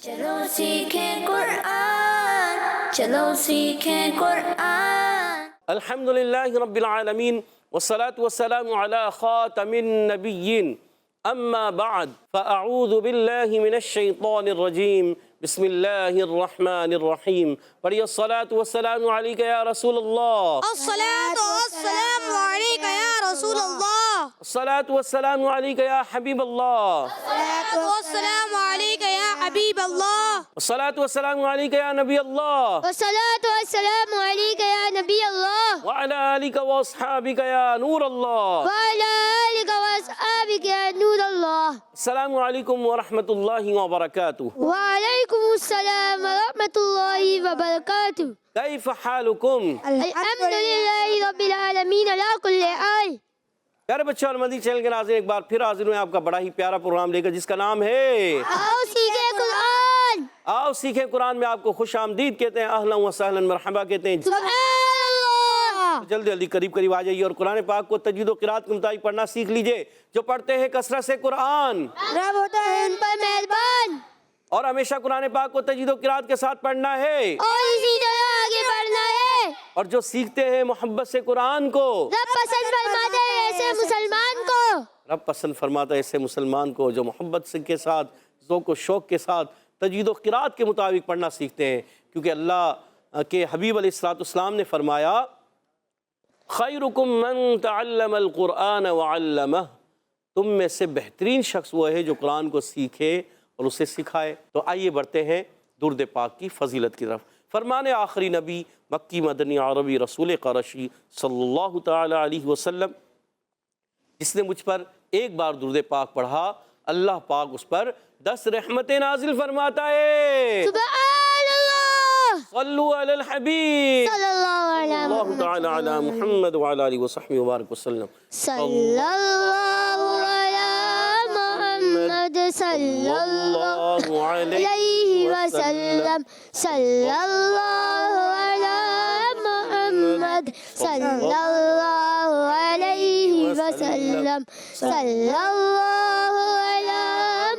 چلو سیکھیں قرآن، چلو سیکھیں قرآن۔ الحمدللہ رب العالمین والصلاة والسلام علی خاتم النبیین اما بعد فاعوذ باللہ من الشیطان الرجیم بسم اللہ الرحمن الرحیم پڑھیے الصلاة والسلام علیکہ یا رسول اللہ، الصلاة والسلام علیک یا رسول اللہ، الصلاة والسلام علیکہ یا حبیب اللہ، الصلاة والسلام علیک یا حبیب اللہ، الصلاة والسلام علیکہ یا نبی اللہ، والصلاة والسلام علیک یا نبی اللہ، وعلی آلک واصحابک یا نور اللہ۔ وعلی آلک واصحابک یا نور اللہ۔ السلام علیکم ورحمۃ اللہ وبرکاتہ۔ وعلیکم السلام ورحمۃ اللہ وبرکاتہ۔ کیف حالکم؟ الحمدللہ رب العالمین علی کل حال۔ پیارے بچوں، المدی چینل کے ناظرین، ایک بار پھر حاضر ہوئے آپ کا بڑا ہی پیارا پروگرام لے کر، جس کا نام ہے آؤ سیکھیں قرآن۔ آؤ سیکھیں قرآن میں آپ کو خوش آمدید کہتے ہیں، اہلا و سہلا مرحبا کہتے ہیں۔ سبحان اللہ۔ جلدی جلدی قریب آ جائیے اور قرآن پاک کو تجوید و قرات کے مطابق پڑھنا سیکھ لیجئے۔ جو پڑھتے ہیں کثرت سے قرآن، رب ہوتا ہے ان پر مہربان، اور ہمیشہ قرآن پاک کو تجوید و قرات کے ساتھ پڑھنا ہے، اور اسی طرح آگے بڑھنا ہے۔ اور جو سیکھتے ہیں محبت سے قرآن کو، رب پسند فرماتا ہے ایسے مسلمان کو، رب پسند فرماتا ہے ایسے مسلمان کو جو محبت سے کے ساتھ، ذوق و شوق کے ساتھ تجوید و قرات کے مطابق پڑھنا سیکھتے ہیں، کیونکہ اللہ کے حبیب علیہ السلام نے فرمایا خیرکم من تعلم القرآن وعلمہ، تم میں سے بہترین شخص وہ ہے جو قرآن کو سیکھے اور اسے سکھائے۔ تو آئیے بڑھتے ہیں درود پاک کی فضیلت کی طرف۔ فرمان آخری نبی مکی مدنی عربی رسول قرشی صلی اللہ تعالی علیہ وسلم، جس نے مجھ پر ایک بار درود پاک پڑھا، اللہ پاک اس پر 10 رحمتیں نازل فرماتا ہے۔ سبحان اللہ، صلو علی الحبیب صلی اللہ علیہ اللہ تعالی علی محمد وعلی آلہ وصحبہ وبارک وسلم۔ صلی اللہ علی محمد صلی اللہ علیہ وسلم، صلی اللہ علی محمد صلی اللہ علیہ وسلم، صلی اللہ علی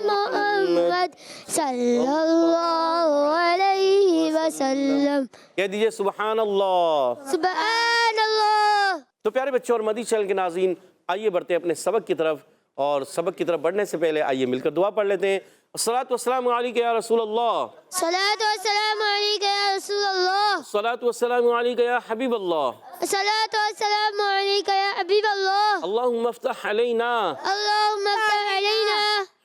محمد صلی اللہ علیہ وسلم۔ کہہ دیجئے سبحان اللہ۔ سبحان اللہ۔ تو پیارے بچوں اور مدی چینل کے ناظرین، آئیے بڑھتے ہیں اپنے سبق کی طرف، اور سبق کی طرف بڑھنے سے پہلے آئیے مل کر دعا پڑھ لیتے ہیں۔ الصلاۃ والسلام علیکہ یا رسول اللہ، صلاۃ والسلام علیک یا رسول اللہ، الصلاۃ والسلام علیکہ یا حبیب اللہ، صلاۃ والسلام علیک یا حبیب اللہ۔ اللہم افتح علینا اللہم افتح علینا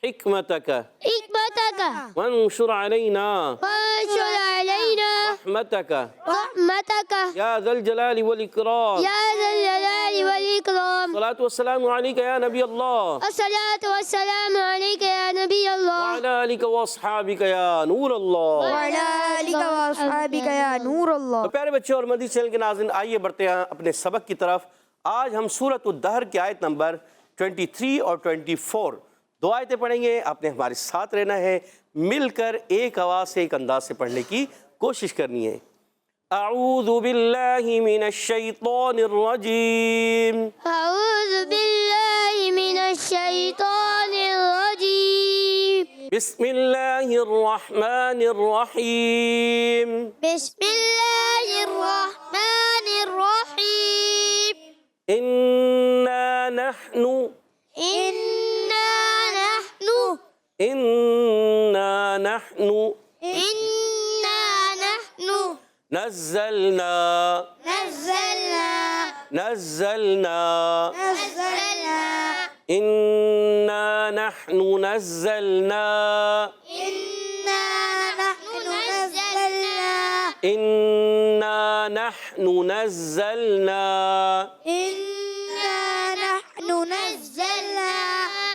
حکمتک حکمتک وانشر علینا وانشر علینا رحمتک رحمتک یا ذا الجلال والاکرام۔ یا ذا الجلال والاکرام۔ الصلاۃ والسلام علیکہ یا نبی اللہ الصلاۃ والسلام علیک یا نبی اللہ، وعلی آلک واصحابک یا نور اللہ۔ وعلی آلک واصحابک یا نور اللہ۔ تو پیارے بچوں اور مدی چینل کے ناظرین، آئیے بڑھتے ہیں اپنے سبق کی طرف۔ آج ہم سورۃ الدہر کی آیت نمبر 23 اور 24 دو آیتیں پڑھیں گے۔ آپ نے ہمارے ساتھ رہنا ہے، مل کر ایک آواز سے ایک انداز سے پڑھنے کی کوشش کرنی ہے۔ اعوذ باللہ من الشیطان الرجیم، اعوذ باللہ من الشیطان الرجیم، بسم اللہ الرحمن الرحیم، بسم اللہ الرحمن الرحیم، انا نحن انا نحن انا نحن انا نحن نزلنا نزلنا نزلنا نزلنا انا نحن نزلنا انا نحن نزلنا انا نحن نزلنا انا نحن نزلنا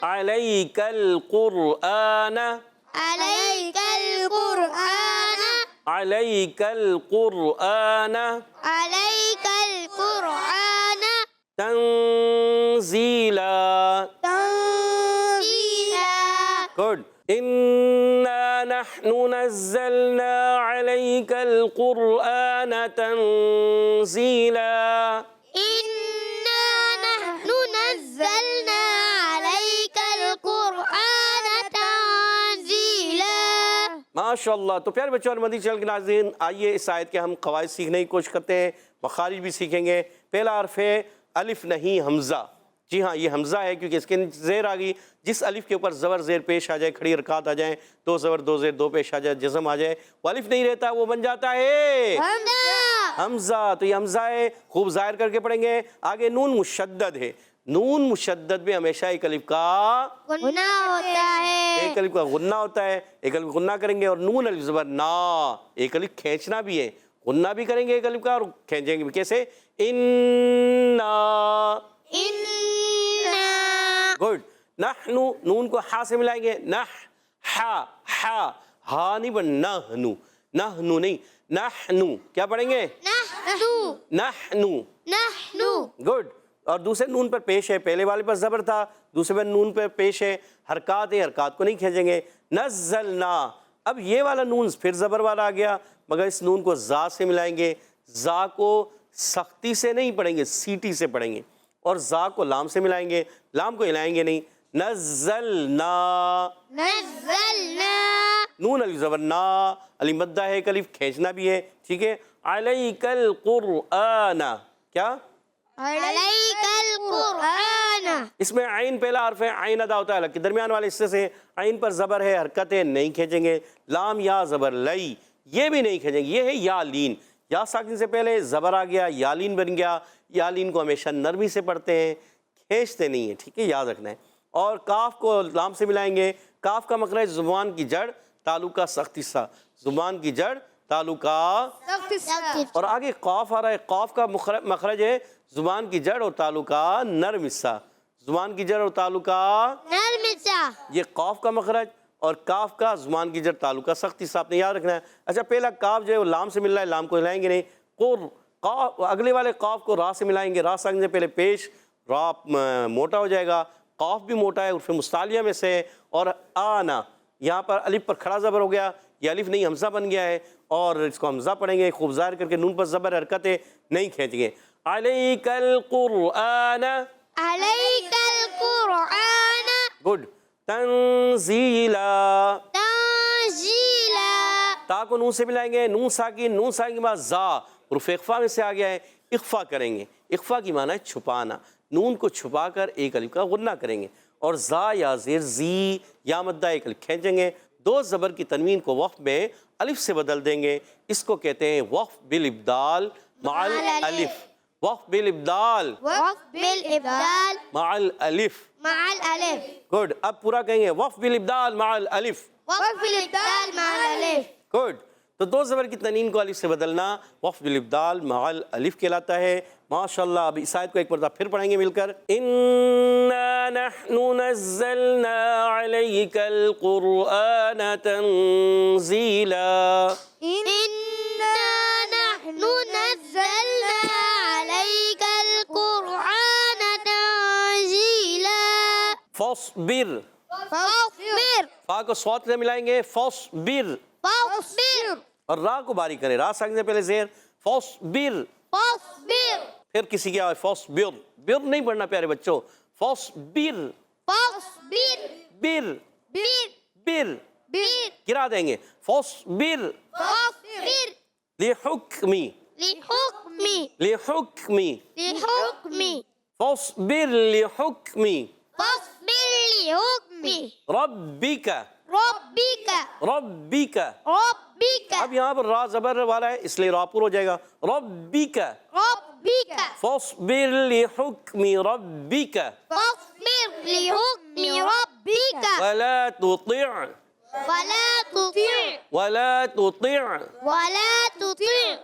عليك القرآن عليك القرآن عليك القرآن عليك القرآن تنزيلا۔ تنزيلا۔ Good. إنا نحن نزلنا عليك القرآن تنزيلا، إنا نحن نزلنا عليك القرآن تنزيلا، ماشاء اللہ. تو پیارے بچوں اور مدنی چینل کے ناظرین، آئیے اس آیت کے ہم قواعد سیکھنے کی کوشش کرتے ہیں، مخارج بھی سیکھیں گے. پہلا حرف ہے الف نہیں حمزہ. جی ہاں یہ حمزہ ہے کیونکہ اس کے نیچے زیر آ گئی. جس الف کے اوپر زبر زیر پیش آ جائے، کھڑی حرکات آ جائیں، دو زبر دو زیر دو پیش آ جائے، جزم آ جائے، وہ الف نہیں رہتا، وہ بن جاتا ہے حمزہ. تو یہ حمزہ ہے، خوب ظاہر کر کے پڑھیں گے. آگے نون مشدد ہے. نون مشدد میں ہمیشہ ایک الف کا غنہ ہوتا ہے. ایک الف کا غنہ ہوتا ہے. ایک الف غنہ کریں گے. اور نون الف زبر نا، ایک الف کھینچنا بھی ہے، غنہ بھی کریں گے ایک الف کا اور کھینچیں گے بھی. کیسے؟ اننا. گڈ. نحنو، نون کو ہا سے ملائیں گے. ہا نہیں بن، نحنو. نحنو نہیں، نحنو. کیا پڑھیں گے؟ نحنو. گڈ. اور دوسرے نون پر پیش ہے. پہلے والے پر زبر تھا، دوسرے پر نون پر پیش ہے. حرکات ہیں، حرکات کو نہیں کھینچیں گے. نزلنا. اب یہ والا نون پھر زبر والا آ گیا، مگر اس نون کو زا سے ملائیں گے. زا کو سختی سے نہیں پڑھیں گے، سیٹی سے پڑھیں گے. اور زا کو لام سے ملائیں گے، لام کو ہلائیں گے نہیں. نزلنا. نون الف زبر نا، الف مدہ ہے، ایک الف کھینچنا بھی ہے. ٹھیک ہے. علیک القرآن. کیا؟ علیک القرآن. اس میں عین پہلا حرف ہے، عین ادا ہوتا ہے الگ کے درمیان والے حصے سے. عین پر زبر ہے، حرکت ہے، نہیں کھینچیں گے. لام یا زبر لئی، یہ بھی نہیں کھینچیں گے. یہ ہے یا لین. یا ساکن سے پہلے زبر آ گیا، یا لین بن گیا. یا لین کو ہمیشہ نرمی سے پڑھتے ہیں، کھینچتے نہیں ہیں. ٹھیک ہے، یاد رکھنا ہے. اور کاف کو لام سے ملائیں گے. کاف کا مخرج زبان کی جڑ تعلقہ سختی سا. زبان کی جڑ تعلقہ. اور آگے قاف آ رہا ہے. قاف کا مخرج ہے زبان کی جڑ اور تعلقہ نرم حصہ. زبان کی جڑ اور تعلقہ نرم حصہ. یہ قاف کا مخرج، اور کاف کا زبان کی جڑ تعلقہ سختی سے. آپ نے یاد رکھنا ہے. اچھا پہلا کاف جو ہے وہ لام سے مل رہا ہے، لام کو ہلائیں گے نہیں. قاف اگلے والے قاف کو را سے ملائیں گے. را ساکن سے پہلے پیش، را موٹا ہو جائے گا. قاف بھی موٹا ہے، حروف مستعلیہ میں سے ہے. اور آنا، یہاں پر الف پر کھڑا زبر ہو گیا، یہ الف نہیں حمزہ بن گیا ہے، اور اس کو حمزہ پڑھیں گے خوب ظاہر کر کے. نون پر زبر، حرکت ہے، نہیں کھینچیں گے. علیک القرآن. علیک القرآن. گڈ. تنزیلا. تنزیلا. تا کو نون سے ملائیں گے. نون ساکن، نون ساکن کے بعد زا، حروف اخفا میں سے آ گیا ہے. اخفا کریں گے. اخفا کی معنی ہے چھپانا. نون کو چھپا کر ایک الف کا غنہ کریں گے. اور زا یا زیر زی یا مدہ ایک الف کھینچیں گے. دو زبر کی تنوین کو وقف میں الف سے بدل دیں گے. اس کو کہتے ہیں وقف بالابدال مع الالف. وقف بالابدال وقف بالابدال مع الالف. مع الالف. گڈ. اب پورا کہیں گے وقف بالابدال مع الالف. وقف بالابدال مع الالف. گڈ. تو دو زبر کی تنوین کو الف سے بدلنا وقف بالابدال مع الالف کہلاتا ہے. ماشاءاللہ. اب اس آیت کو ایک مرتبہ پھر پڑھیں گے مل کر. اِنَّا نَحْنُ نَزَّلْنَا عَلَيْكَ الْقُرْآنَ تَنزِيلًا. إِنَّا نَحْنُ نَزَّلْنَا عَلَيْكَ الْقُرْآنَ تَنزِيلًا. فَاصْبِرْ. فاصبر. فا کو صوت سے ملائیں گے. فَاصْبِرْ. فاصبر. اور را کو باریک کریں. را ساکن سے پہلے زیر. فَاصْبِرْ. فاصبر. پھر کسی کیا ہے فَاصْبِرْ. بر نہیں پڑھنا پیارے بچوں. فَاصْبِرْ. فاصبر. بر. بر. بر. بر. گرا دیں گے. فَاصْبِرْ فاصبر. لِحُکْمِ. لحكمي. لِحُکْمِ. لحكمي. فَاصْبِرْ لِحُکْمِ فاصبر لحكمي. رَبِّكَ. ربك. رَبِّكَ. ربك. اب یہاں پر را زبر والا ہے اس لیے را پر ہو جائے گا. رَبِّكَ. ربك. فَاصْبِرْ لِحُکْمِ رَبِّكَ فاصبر لحكم ربك. وَلَا تُطِعْ. ولا تطع. وَلَا تُطِعْ ولا تطع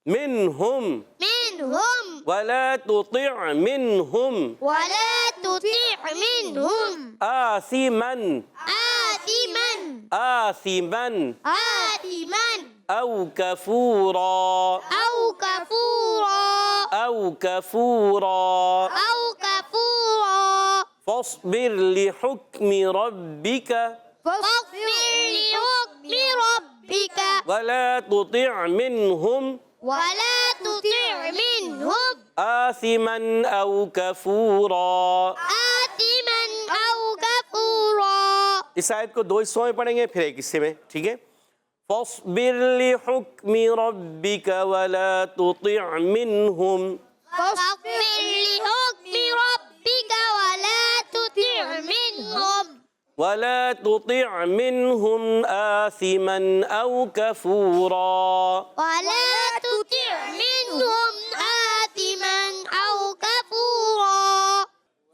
مِنْهُمْ. منهم. وَلَا تُطِعْ مِنْهُمْ ولا تطع منهم آثِمًا. آثما. آثِمًا آثما. أو كفورا. أو كفورا. أو كفورا. أو كفورا. فاصبر لحكم ربك فاصبر لحكم ربك. ولا تطع منهم ولا تطع منهم آثما أو كفورا. آثما أو كفورا. اس آیت کو دو حصوں میں پڑھیں گے پھر ایک حصے میں. ٹھیک ہے. فاصبر لحكم ربك ولا تطع منهم فاصبر لحكم ربك ولا تطع منهم آثما أو كفورا ولا تطع منهم آثما أو كفورا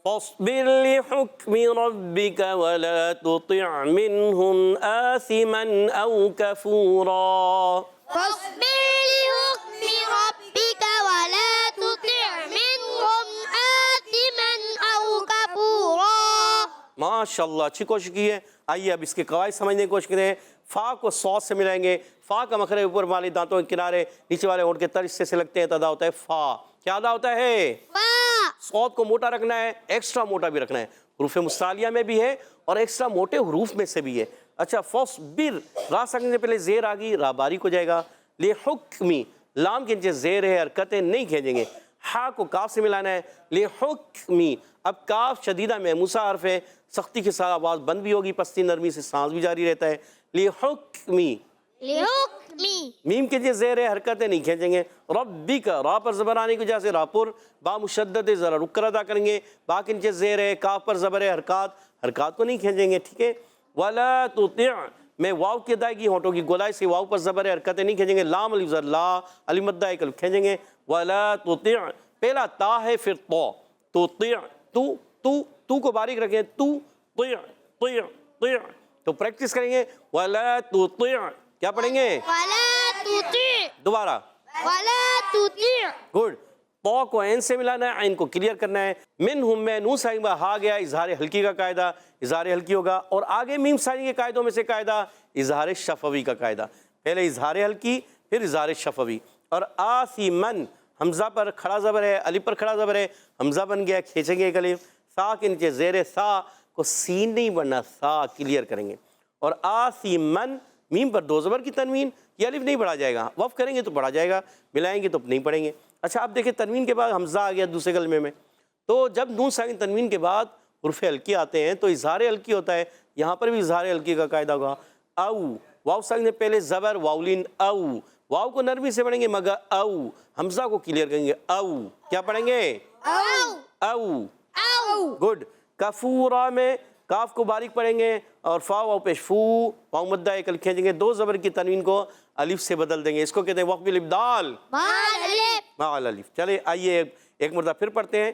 فاصبر لحكم ربك ولا تطع منهم آثما أو كفورا فاصبر لحكم ربك ولا تطع منهم آثما أو كفورا ماشاءاللہ اچھی کوشش کی ہے. آئیے اب اس کے قواعد سمجھنے کی کوشش کریں ہیں. فا کو صاد سے ملائیں گے. فا کا مخرج اوپر والے دانتوں کے کنارے نیچے والے ہونٹ کے تر حصے سے لگتے ہیں تو ادا ہوتا ہے فا. کیا ادا ہوتا ہے؟ صاد کو موٹا رکھنا ہے, ایکسٹرا موٹا بھی رکھنا ہے. حروف مستعلیہ میں بھی ہے اور ایکسٹرا موٹے حروف میں سے بھی ہے. اچھا فاصبر را سکنے سے پہلے زیر آ گئی, را باریک ہو جائے گا. لحکمی لام کے نیچے زیر ہے, حرکتیں نہیں کھینچیں گے. ہا کو کاف سے ملانا ہے. لحکمی اب کاف شدیدہ محموسہ حرف ہے, سختی کے ساتھ آواز بند بھی ہوگی, پستی نرمی سے سانس بھی جاری رہتا ہے. لحکمی لحکمی میم کے لیے زیر ہے, حرکتیں نہیں کھینچیں گے. ربی کا را پر زبر آنے کی وجہ سے راپر با مشدد ہے, ذرا رک کر ادا کریں گے. با کے نیچے زیر ہے, کاف پر زبر ہے, حرکات کو نہیں کھینچیں گے. ٹھیک ہے. ولا تطع میں واو کی ادائیگی ہونٹوں کی گولائی سے واو پر زبر ہے, حرکتیں نہیں کھینچیں گے. لام الف زر لا الف مدہ ایک الف کھینچیں گے. ولا تطع پہلا تا ہے پھر تو. تطع تو کو باریک رکھیں. تو پریکٹس کریں گے. ولا تطع کیا پڑھیں گے؟ ولا تطع دوبارہ. ولا تطع گڈ. تو کو عین سے ملانا ہے, عین کو کلیئر کرنا ہے. منہم میں نون ساکن با ہا گیا, اظہار ہلکی کا قاعدہ, اظہار ہلکی ہوگا. اور آگے میم ساکن کے قاعدوں میں سے قاعدہ اظہار شفوی کا قاعدہ. پہلے اظہار ہلکی پھر اظہار شفوی. اور آثمن حمزہ پر کھڑا زبر ہے, الف پر کھڑا زبر ہے, حمزہ بن گیا, کھینچیں گے ایک الف. سا کے نیچے زیر سا کو سین نہیں بڑھنا, سا کلیئر کریں گے. اور آثمن میم پر دو زبر کی تنوین, یہ الف نہیں پڑھا جائے گا, وقف کریں گے تو پڑھا جائے گا, ملائیں گے تو نہیں پڑھیں گے. اچھا آپ دیکھیں تنوین کے بعد حمزہ آ گیا دوسرے کلمے میں, تو جب نون ساکن تنوین کے بعد حروف ہلکی آتے ہیں تو اظہار ہلکی ہوتا ہے. یہاں پر بھی اظہار ہلکی کا قاعدہ ہوگا. او واو ساکن سے پہلے زبر واولین او, واو کو نرمی سے پڑھیں گے مگا او, حمزہ کو کلیئر کریں گے. او کیا پڑھیں گے؟ او. گڈ. کفورا میں کاف کو باریک پڑھیں گے اور فا واو پیش فو, واو مدہ ایک الف کھینچیں گے. دو زبر کی تنوین کو الف سے بدل دیں گے, اس کو کہتے ہیں وقف الابدال مع الالف. چلے آئیے ایک مرتبہ پھر پڑھتے ہیں.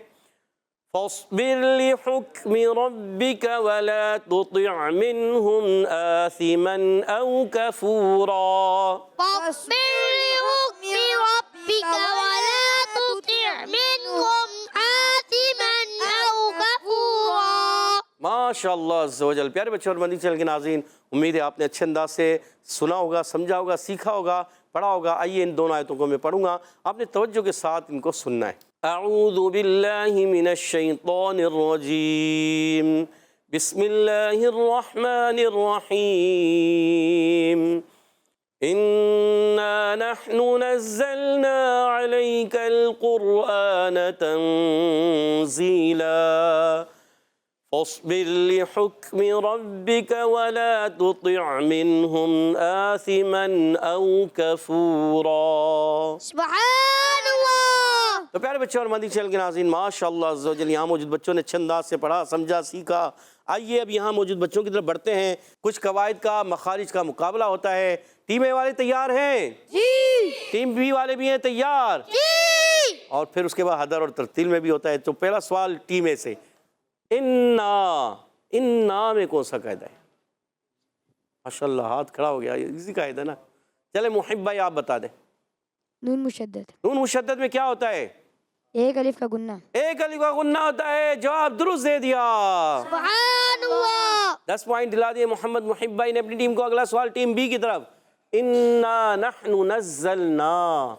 فاصبر لحكم ربك ولا تطع منهم آثما أو كفورا فاصبر لحكم ربك ولا تطع منهم آثما أو كفورا. ماشاء اللہ عز و جل. پیارے بچے اور مدنی چینل کے ناظرین, امید ہے آپ نے اچھے انداز سے سنا ہوگا, سمجھا ہوگا, سیکھا ہوگا, پڑھا ہوگا. آئیے ان دونوں آیتوں کو میں پڑھوں گا, آپ نے توجہ کے ساتھ ان کو سننا ہے. اعوذ باللہ من الشیطان الرجیم, بسم اللہ الرحمن الرحیم. انا نحن نزلنا علیک القرآن تنزیلا فاصبر لحكم ربك ولا تطع منهم آثما أو كفورا. سبحان اللہ. تو پیارے بچے اور مدنی چینل کے ناظرین, ماشاءاللہ عز و جل, یہاں موجود بچوں نے اچھے انداز سے پڑھا, سمجھا, سیکھا. آئیے اب یہاں موجود بچوں کی طرف بڑھتے ہیں. کچھ قواعد کا مخارج کا مقابلہ ہوتا ہے. ٹیم اے والے تیار ہیں؟ جی. ٹیم بی والے بھی ہیں تیار؟ جی. اور پھر اس کے بعد حدر اور ترتیل میں بھی ہوتا ہے. تو پہلا سوال ٹیم اے سے. انا میں کون سا قاعدہ ہے؟ ماشاءاللہ ہاتھ کھڑا ہو گیا, اسی قاعدہ نا. چلے محب بھائی آپ بتا دیں. نون مشدد. نون مشدد میں کیا ہوتا ہے؟ ایک الف کا گنہ. ایک الف کا غنہ ہوتا ہے. جواب درست دے دیا. سبحان اللہ. 10 پوائنٹ دلا دیے محمد محب بھائی نے اپنی ٹیم کو. اگلا سوال ٹیم بی کی طرف. انا نحن نزلنا,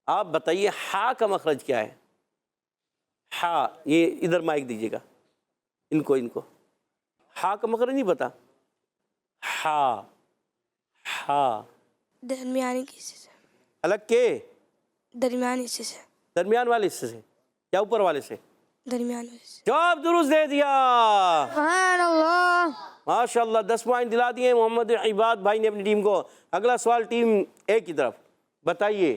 آپ بتائیے ہا کا مخرج کیا ہے؟ ہا, یہ ادھر مائک دیجیے گا ان کو ہا کا مخرج نہیں پتا؟ ہا ہا درمیانی حصے سے. الگ کے درمیانی حصے سے. درمیان والے حصے سے یا اوپر والے سے؟ درمیانے سے۔ جواب درست دے دیا، سبحان اللہ۔ ماشاء اللہ، 10 پوائنٹ دلا دیے محمد عباد بھائی نے اپنی ٹیم کو۔ اگلا سوال ٹیم اے کی طرف، بتائیے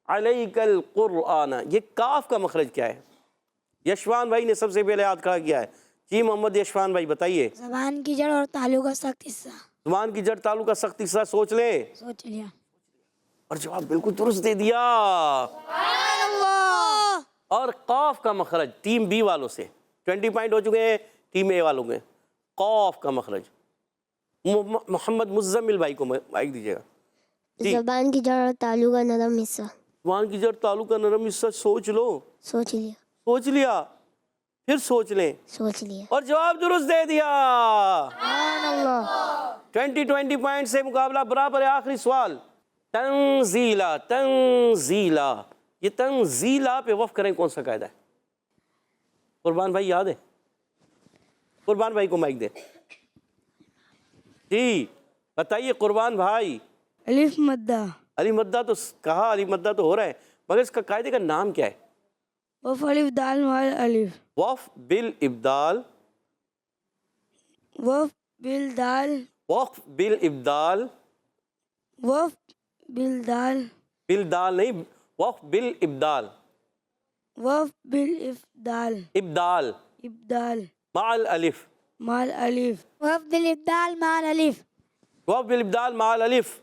علیک القرآن، یہ کاف کا مخرج کیا ہے؟ یشوان بھائی نے سب سے پہلے ہاتھ کھڑا کیا ہے، جی محمد یشوان بھائی بتائیے۔ زبان کی جڑ اور تالو کا سخت حصہ۔ زبان کی جڑ تالو کا سخت حصہ، سوچ لیں، سوچ لیا۔ اور جواب بالکل درست دے دیا۔ سبحان اللہ۔ اور قاف کا مخرج ٹیم بی والوں سے 20 پوائنٹ ہو چکے ہیں، ٹیم اے والوں کے قاف کا مخرج محمد مزمل بھائی کو مائک دیجیے گا جی۔ زبان کی جڑ اور تالو کا نرم حصہ۔ زبان کی جڑ تالو کا نرم حصہ، سوچ لو، سوچ لیا۔ سوچ لیا، پھر سوچ لیں، سوچ لیا۔ اور جواب درست دے دیا۔ سبحان اللہ۔ 20 پوائنٹ سے مقابلہ برابر ہے۔ آخری سوال، تنزیلا، تنزیلا، یہ تنزیلا پہ وقف کریں کون سا قاعدہ ہے؟ قربان بھائی یاد ہے؟ قربان بھائی کو مائک دیں جی، بتائیے قربان بھائی۔ الف مدہ۔ علی مدہ تو کہا، علی مدہ تو ہو رہا ہے، مگر اس کا قاعدے کا نام کیا ہے؟ وف الف دال مال الف۔ وقف بالابدال، وف بالدال، وقف بالابدال، وف بالدال، بالدال نہیں، وقف بالابدال، وف بالافدال، ابدال ابدال، مع الالف، مال الف، وف بالابدال مال الف۔ وقف بالابدال مع الالف۔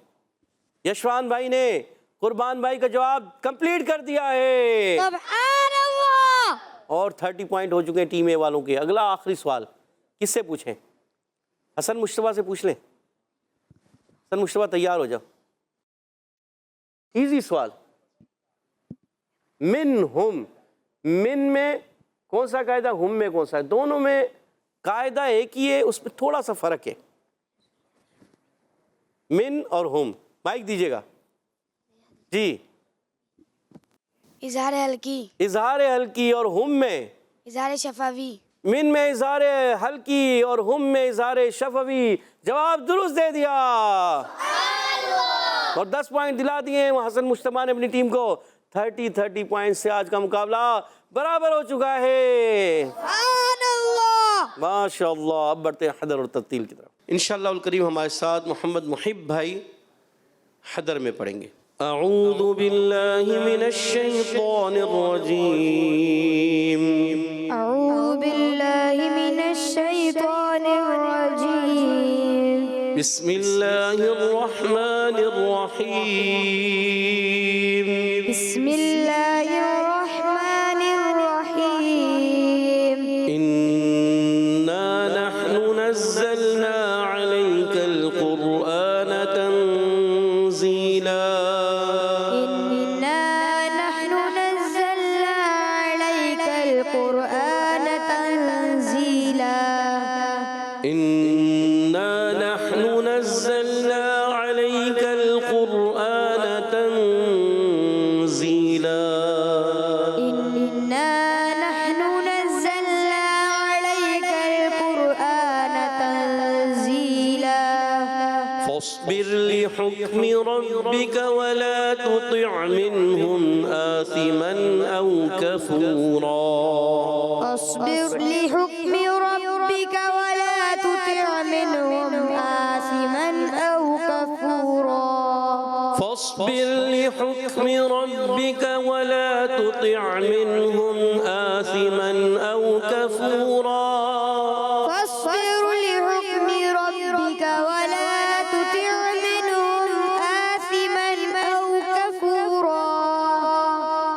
یشوان بھائی نے قربان بھائی کا جواب کمپلیٹ کر دیا ہے، سبحان اللہ۔ اور 30 پوائنٹ ہو چکے ہیں ٹیم اے والوں کے۔ اگلا آخری سوال کس سے پوچھیں؟ حسن مشتبہ سے پوچھ لیں۔ حسن مشتبہ تیار ہو جاؤ، ایزی سوال۔ من ہم، من میں کون سا قاعدہ، ہم میں کون سا ہے؟ دونوں میں قاعدہ ایک ہی ہے، اس میں تھوڑا سا فرق ہے۔ من اور ہم، مائک دیجیے گا جی۔ اظہار حلقی، اظہار حلقی اور ہم میں، اظہار شفوی۔ من میں اظہار حلقی اور ہم میں اظہار شفوی، جواب درست دے دیا، اور 10 پوائنٹ دلا دیے ہیں حسن مشتبہ نے اپنی ٹیم کو۔ 30 پوائنٹ سے آج کا مقابلہ برابر ہو چکا ہے۔ سبحان اللہ۔ ماشاء اللہ۔ اب بڑھتے ہیں حدر اور ترتیل کی طرف۔ انشاءاللہ الکریم ہمارے ساتھ محمد محب بھائی حدر میں پڑھیں گے۔ اعوذ باللہ من الشیطان الرجیم، اعوذ باللہ من الشیطان الرجیم، بسم اللہ الرحمن الرحیم، بسم اللہ الرحمن الرحیم، انا نحن نزلنا علیک القرآن تنزیلا، إنا نحن نزلنا عليك القرآن تنزيلا، انا نحن نزلنا علیک القرآن تنزیلا، إنا نحن نزلنا عليك القرآن تنزيلا، فاصبر لحكم ربك ولا تطع منهم آثما أو كفورا، فاصبر لحكم ربك ولا تطع منهم آثما أو كفورا، فاصبر لحكم ربك ولا تطع منهم آثما أو كفورا، فاصبر لحكم ربك ولا تطع منهم آثما أو كفورا۔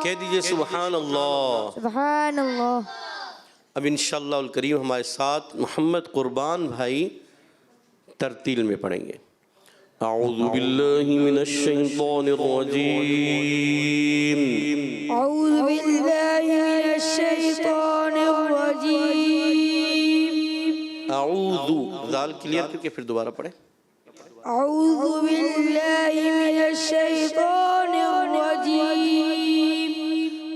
کہہ دیجئے سبحان اللہ۔ سبحان اللہ۔ اب انشاءاللہ الکریم ہمارے ساتھ محمد قربان بھائی ترتیل میں پڑھیں گے۔ اعوذ باللہ من الشیطان الرجیم، اعوذ باللہ من الشیطان الرجیم، اعوذ، ذال کلیئر کر کے پھر دوبارہ پڑھیں۔ اعوذ باللہ من الشیطان الرجیم،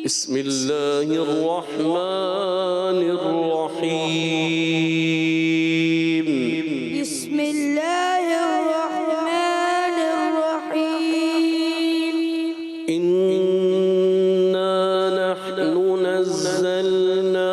بسم اللہ الرحمن الرحیم، بسم اللہ الرحمن الرحیم، انا نحن نزلنا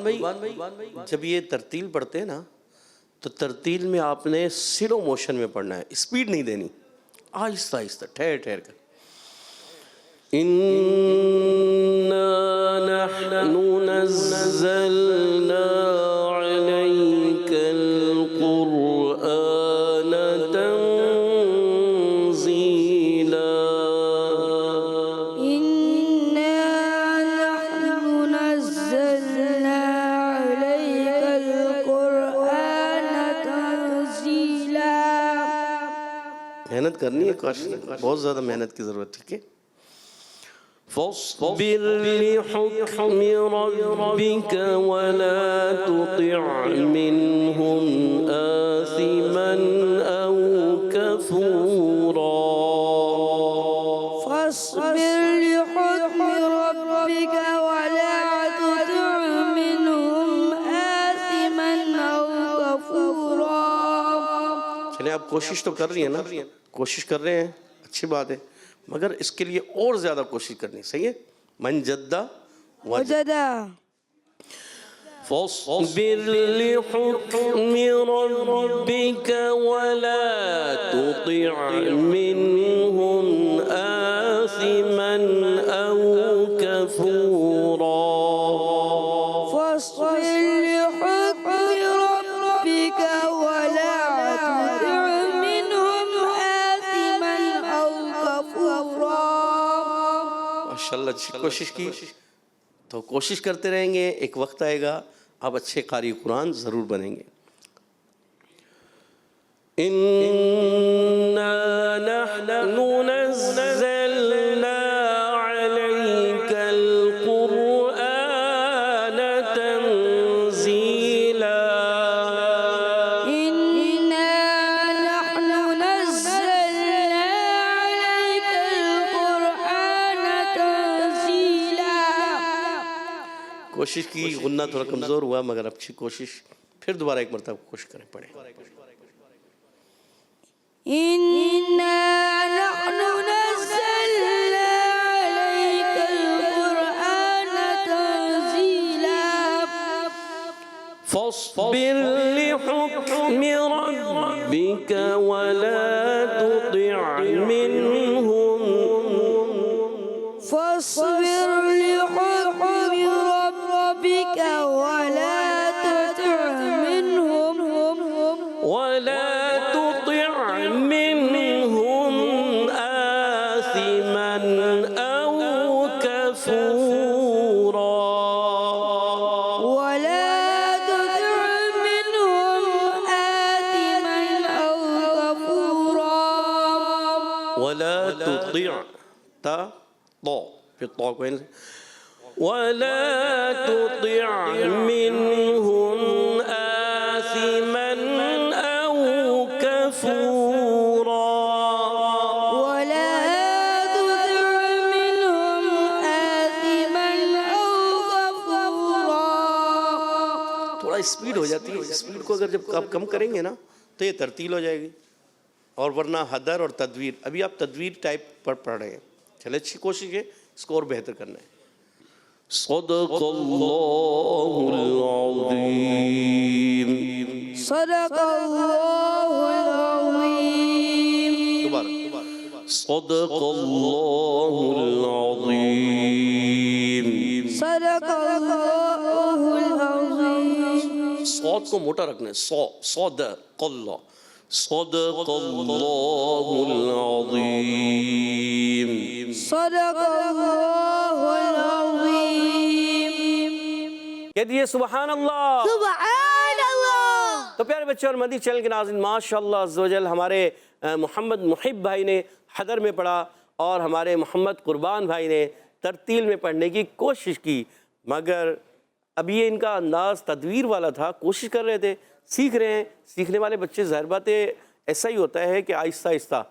قربان بھائی جب یہ ترتیل پڑھتے ہیں نا تو ترتیل میں آپ نے سلو موشن میں پڑھنا ہے، اسپیڈ نہیں دینی، آہستہ آہستہ ٹھہر ٹھہر کر. اِنَّا نَحْنُ نَزَّلْنَا عَلَيْكَ الْقُرْآنَ تَنزِيلًا. إنا نحن نزلنا عليك القرآن تنزيلا. محنت کرنی ہے، کاش بہت زیادہ محنت کی ضرورت. ٹھیک ہے. فاصبر لحكم ربك ولا تطع منهم آثما أو كفورا. فاصبر لحكم ربك ولا تطع منهم آثما أو كفورا. چلیں آپ کوشش تو کر رہی ہیں نا، کوشش کر رہے ہیں، اچھی بات ہے، مگر اس کے لیے اور زیادہ کوشش کرنی. صحیح ہے. من جدہ وجدا. فاصبر لحكم ربك ولا تطع منهم آثما أو كفورا. فاصبر لحكم ربك ولا تطع منهم آثما أو كفورا. ماشاءاللہ اچھی کوشش کی. تو کوشش کرتے رہیں گے، ایک وقت آئے گا آپ اچھے قاری قرآن ضرور بنیں گے. اِنَّا نَحْنُ نَزَّلْنَا عَلَيْكَ الْقُرْآنَ تَنزِيلًا. إنا نحن نزلنا عليك القرآن تنزيلا. کوشش کی، غنہ تھوڑا کمزور ہوا مگر اچھی کوشش. پھر دوبارہ ایک مرتبہ کوشش کریں، پڑھیں. إنا نحن نزلنا عليك القرآن تنزيلا. فاصبر لحكم ربك ولا تطع منهم فاصبر لحكم ربك ولا تطع منهم آثما أو كفورا. ولا تطع منهم آثما أو كفورا. ولا تطع تا طا في الطاء كوين. ولا تطع منهم آثما أو كفورا. ولا تطع منهم آثما أو كفورا. تھوڑا اسپیڈ ہو جاتی ہے، اسپیڈ کو اگر جب آپ کم کریں گے نا تو یہ ترتیل ہو جائے گی، اور ورنہ حدر اور تدویر. ابھی آپ تدویر ٹائپ پر پڑھ رہے ہیں، چلے اچھی کوشش ہے، اس کو اور بہتر کرنا ہے. صدق اللہ العظیم. صدق الله العظيم. دوبارہ صدق اللہ العظیم. صدق الله العظيم. صاد کو موٹا رکھنا ہے، صدق اللہ. صدق اللہ العظیم. صدق الله العظيم. کہہ دیئے سبحان اللہ. سبحان اللہ. تو پیارے بچے اور مدنی چینل کے ناظرین، ماشاءاللہ عز و جل ہمارے محمد محب بھائی نے حدر میں پڑھا اور ہمارے محمد قربان بھائی نے ترتیل میں پڑھنے کی کوشش کی، مگر اب یہ ان کا انداز تدویر والا تھا. کوشش کر رہے تھے، سیکھ رہے ہیں. سیکھنے والے بچے ظاہر بات ہے ایسا ہی ہوتا ہے کہ آہستہ آہستہ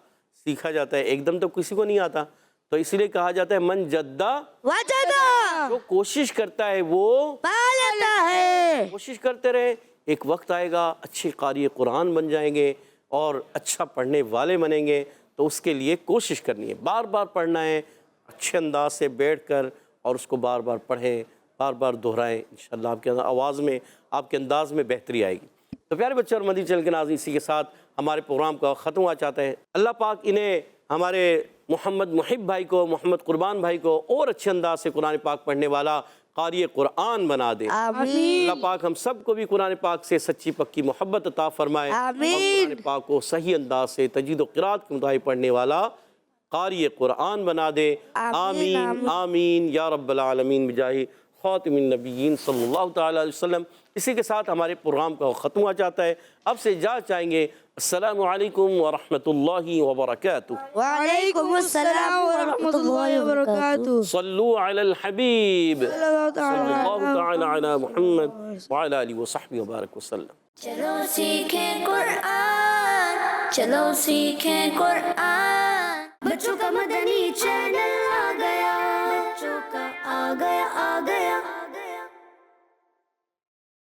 سیکھا جاتا ہے، ایک دم تو کسی کو نہیں آتا. تو اسی لیے کہا جاتا ہے من جدہ وجدا جو کوشش کرتا ہے وہ پا لیتا ہے. کوشش کرتے رہے، ایک وقت آئے گا اچھے قاری قرآن بن جائیں گے اور اچھا پڑھنے والے بنیں گے. تو اس کے لیے کوشش کرنی ہے، بار بار پڑھنا ہے، اچھے انداز سے بیٹھ کر اور اس کو بار بار پڑھیں بار بار دہرائیں، انشاءاللہ آپ کے آواز میں، آپ کے انداز میں بہتری آئے گی۔ تو پیارے بچے اور مدنی چینل کے ناظرین، اسی کے ساتھ ہمارے پروگرام کا ختم ہوا چاہتا ہے۔ اللہ پاک انہیں ہمارے محمد محب بھائی کو، محمد قربان بھائی کو اور اچھے انداز سے قرآن پاک پڑھنے والا قاری قرآن بنا دے۔ آمین۔ اللہ پاک ہم سب کو بھی قرآن پاک سے سچی پکی محبت عطا فرمائے، اور قرآن پاک کو صحیح انداز سے تجوید و قرات کے مطابق پڑھنے والا قاری قرآن بنا دے۔ آمین آمین یا رب العالمین بجاہ خاتم النبیین صلی اللہ تعالیٰ علیہ وسلم۔ اسی کے ساتھ ہمارے پروگرام کا ختم ہوا چاہتا ہے۔ اب سے اجازت چاہیں گے۔ السلام علیکم ورحمۃ اللہ وبرکاتہ۔ وعلیکم السلام ورحمۃ اللہ وبرکاتہ۔ صلو علی الحبیب صلی اللہ تعالیٰ علی محمد وعلی آلہ وصحبہ وبارک وسلم۔ چلو سیکھیں قرآن، چلو سیکھیں قرآن، بچوں کا مدنی چینل آ گیا، بچوں کا آ گیا